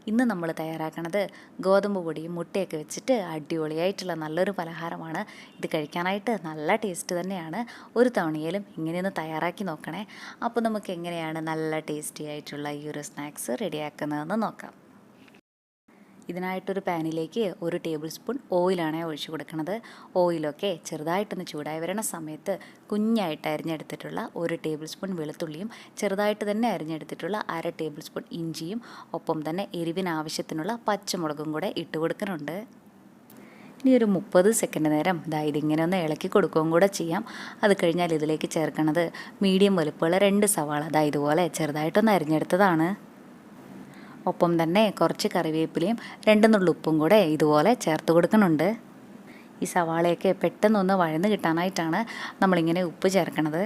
ഇന്ന് നമ്മൾ തയ്യാറാക്കുന്നത് ഗോതമ്പ് പൊടിയും മുട്ടയൊക്കെ വെച്ചിട്ട് അടിപൊളിയായിട്ടുള്ള നല്ലൊരു പലഹാരമാണ്. ഇത് കഴിക്കാനായിട്ട് നല്ല ടേസ്റ്റ് തന്നെയാണ്. ഒരു തവണയിലും ഇങ്ങനെയൊന്ന് തയ്യാറാക്കി നോക്കണേ. അപ്പോൾ നമുക്ക് എങ്ങനെയാണ് നല്ല ടേസ്റ്റി ആയിട്ടുള്ള ഈ ഒരു സ്നാക്സ് റെഡിയാക്കുന്നതെന്ന് നോക്കാം. ഇതിനായിട്ടൊരു പാനിലേക്ക് 1 ടേബിൾ സ്പൂൺ ഓയിലാണ് ഒഴിച്ചു കൊടുക്കുന്നത്. ഓയിലൊക്കെ ചെറുതായിട്ടൊന്ന് ചൂടായി വരണ സമയത്ത് കുഞ്ഞായിട്ട് അരിഞ്ഞെടുത്തിട്ടുള്ള 1 ടേബിൾ സ്പൂൺ വെളുത്തുള്ളിയും ചെറുതായിട്ട് തന്നെ അരിഞ്ഞെടുത്തിട്ടുള്ള 1/2 ടേബിൾ സ്പൂൺ ഇഞ്ചിയും ഒപ്പം തന്നെ എരിവിനാവശ്യത്തിനുള്ള പച്ചമുളകും കൂടെ ഇട്ട് കൊടുക്കുന്നുണ്ട്. ഇനി ഒരു 30 സെക്കൻഡ് നേരം ഇതിങ്ങനെ ഒന്ന് ഇളക്കി കൊടുക്കുകയും കൂടെ ചെയ്യാം. അത് കഴിഞ്ഞാൽ ഇതിലേക്ക് ചേർക്കുന്നത് മീഡിയം വലുപ്പമുള്ള 2 സവാള ഇതുപോലെ ചെറുതായിട്ടൊന്ന് അരിഞ്ഞെടുത്തതാണ്. ഒപ്പം തന്നെ കുറച്ച് കറിവേപ്പിലയും 2 നുള്ളി ഉപ്പും കൂടെ ഇതുപോലെ ചേർത്ത് കൊടുക്കുന്നുണ്ട്. ഈ സവാളയൊക്കെ പെട്ടെന്നൊന്ന് വഴന്ന് കിട്ടാനായിട്ടാണ് നമ്മളിങ്ങനെ ഉപ്പ് ചേർക്കണത്.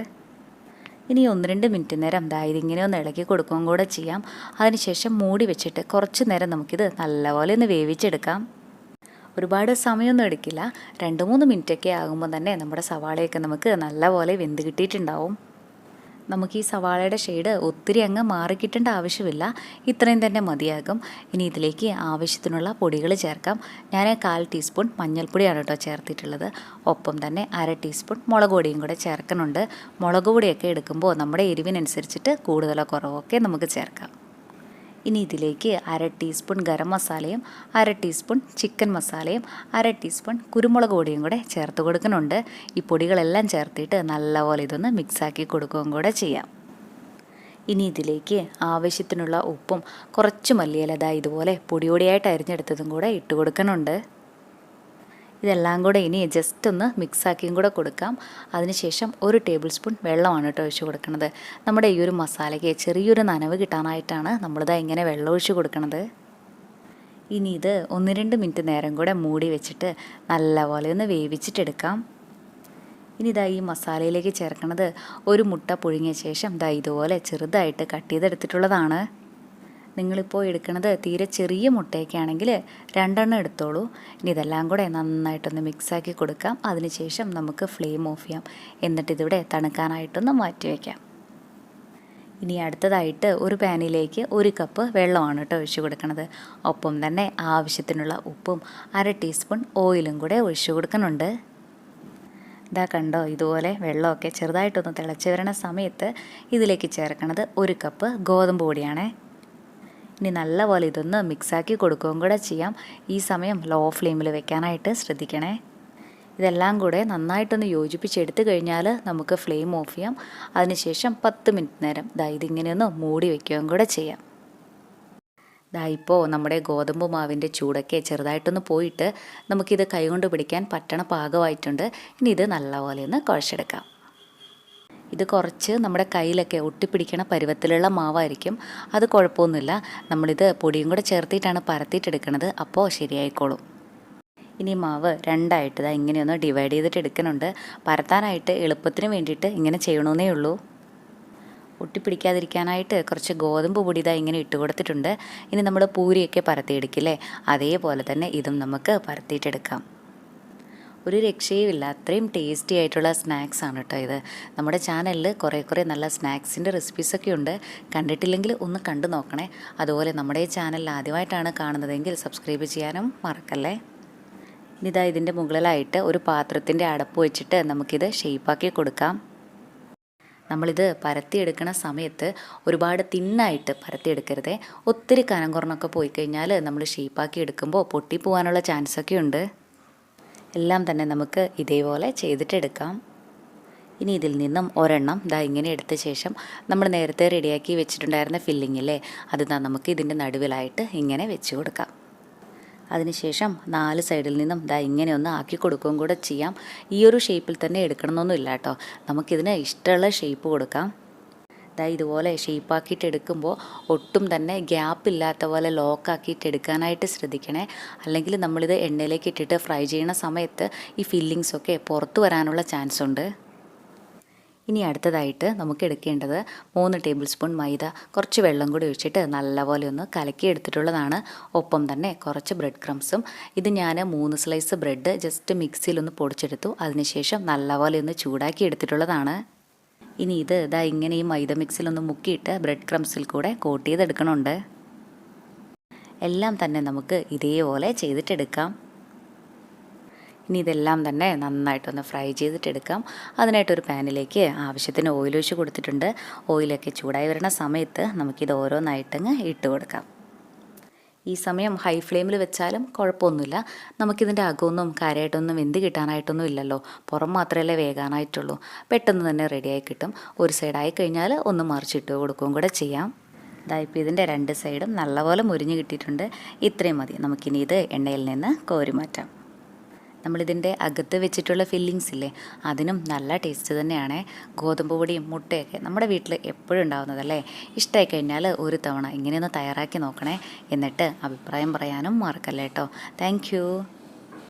ഇനി 1-2 മിനിറ്റ് നേരം ഇതിങ്ങനെ ഒന്ന് ഇളക്കി കൊടുക്കുകയും കൂടെ ചെയ്യാം. അതിനുശേഷം മൂടി വെച്ചിട്ട് കുറച്ച് നേരം നമുക്കിത് നല്ലപോലെ ഒന്ന് വേവിച്ചെടുക്കാം. ഒരുപാട് സമയമൊന്നും എടുക്കില്ല. 2-3 മിനിറ്റൊക്കെ ആകുമ്പോൾ തന്നെ നമ്മുടെ സവാളയൊക്കെ നമുക്ക് നല്ലപോലെ വെന്ത് കിട്ടിയിട്ടുണ്ടാവും. നമുക്ക് ഈ സവാളയുടെ ഷെയ്ഡ് ഒത്തിരി അങ്ങ് മാറിക്കിട്ടേണ്ട ആവശ്യമില്ല, ഇത്രയും തന്നെ മതിയാകും. ഇനി ഇതിലേക്ക് ആവശ്യത്തിനുള്ള പൊടികൾ ചേർക്കാം. ഞാൻ 1/4 ടീസ്പൂൺ മഞ്ഞൾപ്പൊടിയാണ് ചേർത്തിട്ടുള്ളത്. ഒപ്പം തന്നെ 1/2 ടീസ്പൂൺ മുളക് പൊടിയും കൂടെ ചേർക്കുന്നുണ്ട്. മുളക് പൊടിയൊക്കെ എടുക്കുമ്പോൾ നമ്മുടെ എരിവിനനുസരിച്ചിട്ട് കൂടുതലോ കുറവോ ഒക്കെ നമുക്ക് ചേർക്കാം. ഇനി ഇതിലേക്ക് 1/2 ടീസ്പൂൺ ഗരം മസാലയും 1/2 ടീസ്പൂൺ ചിക്കൻ മസാലയും 1/2 ടീസ്പൂൺ കുരുമുളക് പൊടിയും കൂടെ ചേർത്ത് കൊടുക്കുന്നുണ്ട്. ഈ പൊടികളെല്ലാം ചേർത്തിട്ട് നല്ലപോലെ ഇതൊന്ന് മിക്സാക്കി കൊടുക്കുകയും കൂടെ ചെയ്യാം. ഇനി ഇതിലേക്ക് ആവശ്യത്തിനുള്ള ഉപ്പും കുറച്ച് മല്ലിയില ഇതുപോലെ പൊടിയായിട്ട് അരിഞ്ഞെടുത്തതും കൂടെ ഇട്ട് കൊടുക്കുന്നുണ്ട്. ഇതെല്ലാം കൂടെ ഇനി ജസ്റ്റ് ഒന്ന് മിക്സാക്കിയും കൂടെ കൊടുക്കാം. അതിനുശേഷം 1 ടേബിൾ സ്പൂൺ വെള്ളമാണ് ഒഴിച്ച് കൊടുക്കുന്നത്. നമ്മുടെ ഈ ഒരു മസാലയ്ക്ക് ചെറിയൊരു നനവ് കിട്ടാനായിട്ടാണ് ഇങ്ങനെ വെള്ളം ഒഴിച്ച് കൊടുക്കുന്നത്. ഇനി ഇത് 1-2 മിനിറ്റ് നേരം കൂടെ മൂടി വെച്ചിട്ട് നല്ലപോലെ ഒന്ന് വേവിച്ചിട്ടെടുക്കാം. ഇനി ഈ മസാലയിലേക്ക് ചേർക്കുന്നത് 1 മുട്ട പുഴുങ്ങിയ ശേഷം ഇതുപോലെ ചെറുതായിട്ട് കട്ട് ചെയ്തെടുത്തിട്ടുള്ളതാണ്. നിങ്ങളിപ്പോൾ എടുക്കുന്നത് തീരെ ചെറിയ മുട്ടയൊക്കെ ആണെങ്കിൽ 2 എണ്ണം എടുത്തോളൂ. ഇനി ഇതെല്ലാം കൂടെ നന്നായിട്ടൊന്ന് മിക്സാക്കി കൊടുക്കാം. അതിനുശേഷം നമുക്ക് ഫ്ലെയിം ഓഫ് ചെയ്യാം. എന്നിട്ട് ഇതിവിടെ തണുക്കാനായിട്ടൊന്ന് മാറ്റി വയ്ക്കാം. ഇനി അടുത്തതായിട്ട് ഒരു പാനിലേക്ക് 1 കപ്പ് വെള്ളമാണ് ഒഴിച്ചു കൊടുക്കുന്നത്. ഒപ്പം തന്നെ ആവശ്യത്തിനുള്ള ഉപ്പും 1/2 ടീസ്പൂൺ ഓയിലും കൂടെ ഒഴിച്ചു കൊടുക്കുന്നുണ്ട്. കണ്ടോ, ഇതുപോലെ വെള്ളമൊക്കെ ചെറുതായിട്ടൊന്ന് തിളച്ച് വരണ സമയത്ത് ഇതിലേക്ക് ചേർക്കുന്നത് 1 കപ്പ് ഗോതമ്പ് പൊടിയാണ്. ഇനി നല്ലപോലെ ഇതൊന്ന് മിക്സാക്കി കൊടുക്കുകയും കൂടെ ചെയ്യാം. ഈ സമയം ലോ ഫ്ലെയിമിൽ വെക്കാനായിട്ട് ശ്രദ്ധിക്കണേ. ഇതെല്ലാം കൂടെ നന്നായിട്ടൊന്ന് യോജിപ്പിച്ചെടുത്ത് കഴിഞ്ഞാൽ നമുക്ക് ഫ്ലെയിം ഓഫ് ചെയ്യാം. അതിനുശേഷം 10 മിനിറ്റ് നേരം ഇതിങ്ങനെയൊന്ന് മൂടി വയ്ക്കുകയും കൂടെ ചെയ്യാം. ഇപ്പോൾ നമ്മുടെ ഗോതമ്പ് മാവിൻ്റെ ചൂടൊക്കെ ചെറുതായിട്ടൊന്ന് പോയിട്ട് നമുക്കിത് കൈകൊണ്ട് പിടിക്കാൻ പറ്റണ പാകമായിട്ടുണ്ട്. ഇനി ഇത് നല്ലപോലെ ഒന്ന് കുഴച്ചെടുക്കാം. ഇത് കുറച്ച് നമ്മുടെ കയ്യിലൊക്കെ ഒട്ടിപ്പിടിക്കണ പരുവത്തിലുള്ള മാവായിരിക്കും. അത് കുഴപ്പമൊന്നുമില്ല. നമ്മളിത് പൊടിയും കൂടെ ചേർത്തിട്ടാണ് പരത്തിയിട്ടെടുക്കുന്നത്. അപ്പോൾ ശരിയായിക്കോളും. ഇനി മാവ് 2ആയിട്ട് ഇങ്ങനെയൊന്ന് ഡിവൈഡ് ചെയ്തിട്ട് എടുക്കുന്നുണ്ട്. പരത്താനായിട്ട് എളുപ്പത്തിന് വേണ്ടിയിട്ട് ഇങ്ങനെ ചെയ്യണമെന്നേ ഉള്ളൂ. ഒട്ടിപ്പിടിക്കാതിരിക്കാനായിട്ട് കുറച്ച് ഗോതമ്പ് പൊടി ഇങ്ങനെ ഇട്ട് കൊടുത്തിട്ടുണ്ട്. ഇനി നമ്മൾ പൂരിയൊക്കെ പരത്തിയെടുക്കില്ലേ, അതേപോലെ തന്നെ ഇതും നമുക്ക് പരത്തിയിട്ടെടുക്കാം. ഒരു രക്ഷയുമില്ല, അത്രയും ടേസ്റ്റി ആയിട്ടുള്ള സ്നാക്സാണ് ഇത്. നമ്മുടെ ചാനലിൽ കുറേ നല്ല സ്നാക്സിൻ്റെ റെസിപ്പീസൊക്കെ ഉണ്ട്. കണ്ടിട്ടില്ലെങ്കിൽ ഒന്ന് കണ്ടു നോക്കണേ. അതുപോലെ നമ്മുടെ ഈ ചാനൽ ആദ്യമായിട്ടാണ് കാണുന്നതെങ്കിൽ സബ്സ്ക്രൈബ് ചെയ്യാനും മറക്കല്ലേ. ഇനി ഇതിൻ്റെ മുകളിലായിട്ട് ഒരു പാത്രത്തിൻ്റെ അടപ്പ് വെച്ചിട്ട് നമുക്കിത് ഷേപ്പാക്കി കൊടുക്കാം. നമ്മളിത് പരത്തിയെടുക്കുന്ന സമയത്ത് ഒരുപാട് തിന്നായിട്ട് പരത്തിയെടുക്കരുതേ. ഒത്തിരി കനം കുറഞ്ഞൊക്കെ പോയി കഴിഞ്ഞാൽ നമ്മൾ ഷേപ്പാക്കി എടുക്കുമ്പോൾ പൊട്ടിപ്പോവാനുള്ള ചാൻസൊക്കെ ഉണ്ട്. എല്ലാം തന്നെ നമുക്ക് ഇതേപോലെ ചെയ്തിട്ടെടുക്കാം. ഇനി ഇതിൽ നിന്നും ഒരെണ്ണം ഇങ്ങനെ എടുത്ത ശേഷം നമ്മൾ നേരത്തെ റെഡിയാക്കി വെച്ചിട്ടുണ്ടായിരുന്ന ഫില്ലിങ്ങില്ലേ, അത് നമുക്ക് ഇതിൻ്റെ നടുവിലായിട്ട് ഇങ്ങനെ വെച്ച് കൊടുക്കാം. അതിനുശേഷം 4 സൈഡിൽ നിന്നും ഇങ്ങനെ ഒന്ന് ആക്കി കൊടുക്കുകയും കൂടെ ചെയ്യാം. ഈ ഒരു ഷേപ്പിൽ തന്നെ എടുക്കണമെന്നൊന്നുമില്ല കേട്ടോ, നമുക്കിതിന് ഇഷ്ടമുള്ള ഷേപ്പ് കൊടുക്കാം. ഇതുപോലെ ഷേപ്പാക്കിയിട്ട് എടുക്കുമ്പോൾ ഒട്ടും തന്നെ ഗ്യാപ്പില്ലാത്ത പോലെ ലോക്കാക്കിയിട്ട് എടുക്കാനായിട്ട് ശ്രദ്ധിക്കണേ. അല്ലെങ്കിൽ നമ്മളിത് എണ്ണയിലേക്ക് ഇട്ടിട്ട് ഫ്രൈ ചെയ്യുന്ന സമയത്ത് ഈ ഫില്ലിങ്സൊക്കെ പുറത്തു വരാനുള്ള ചാൻസ് ഉണ്ട്. ഇനി അടുത്തതായിട്ട് നമുക്ക് എടുക്കേണ്ടത് 3 ടേബിൾ സ്പൂൺ മൈദ കുറച്ച് വെള്ളം കൂടി ഒഴിച്ചിട്ട് നല്ലപോലെ ഒന്ന് കലക്കി എടുത്തിട്ടുള്ളതാണ്. ഒപ്പം തന്നെ കുറച്ച് ബ്രെഡ് ക്രംസും. ഇത് ഞാൻ 3 സ്ലൈസ് ബ്രെഡ് ജസ്റ്റ് മിക്സിയിലൊന്ന് പൊടിച്ചെടുത്തു. അതിനുശേഷം നല്ലപോലെ ഒന്ന് ചൂടാക്കി എടുത്തിട്ടുള്ളതാണ്. ഇനി ഇത് ഇങ്ങനെ ഈ മൈദ മിക്സിലൊന്ന് മുക്കിയിട്ട് ബ്രെഡ് ക്രംസിൽ കൂടെ കോട്ട് ചെയ്തെടുക്കണമുണ്ട്. എല്ലാം തന്നെ നമുക്ക് ഇതേപോലെ ചെയ്തിട്ടെടുക്കാം. ഇനി ഇതെല്ലാം തന്നെ നന്നായിട്ടൊന്ന് ഫ്രൈ ചെയ്തിട്ടെടുക്കാം. അതിനായിട്ടൊരു പാനിലേക്ക് ആവശ്യത്തിന് ഓയിൽ ഒഴിച്ച് കൊടുത്തിട്ടുണ്ട്. ഓയിലൊക്കെ ചൂടായി വരുന്ന സമയത്ത് നമുക്കിത് ഓരോന്നായിട്ടങ്ങ് ഇട്ട് കൊടുക്കാം. ഈ സമയം ഹൈ ഫ്ലെയിമിൽ വെച്ചാലും കുഴപ്പമൊന്നുമില്ല. നമുക്കിതിൻ്റെ അകമൊന്നും കാര്യമായിട്ടൊന്നും വെന്ത് കിട്ടാനായിട്ടൊന്നും ഇല്ലല്ലോ, പുറം മാത്രമല്ലേ വേകാനായിട്ടുള്ളൂ. പെട്ടെന്ന് തന്നെ റെഡിയായി കിട്ടും. ഒരു സൈഡായി കഴിഞ്ഞാൽ ഒന്ന് മറിച്ചിട്ട് കൊടുക്കുകയും കൂടെ ചെയ്യാം. ഇപ്പോൾ ഇതിൻ്റെ 2 സൈഡും നല്ലപോലെ മുരിഞ്ഞ് കിട്ടിയിട്ടുണ്ട്. ഇത്രയും മതി. നമുക്കിനി ഇത് എണ്ണയിൽ നിന്ന് കോരി മാറ്റാം. നമ്മളിതിൻ്റെ അകത്ത് വെച്ചിട്ടുള്ള ഫില്ലിങ്സ് ഇല്ലേ, അതിനും നല്ല ടേസ്റ്റ് തന്നെയാണ്. ഗോതമ്പ് പൊടിയും മുട്ടയൊക്കെ നമ്മുടെ വീട്ടിൽ എപ്പോഴും ഉണ്ടാകുന്നതല്ലേ. ഇഷ്ടമായി കഴിഞ്ഞാൽ ഒരു തവണ ഇങ്ങനെയൊന്ന് തയ്യാറാക്കി നോക്കണേ. എന്നിട്ട് അഭിപ്രായം പറയാനും മറക്കല്ലേ കേട്ടോ. താങ്ക്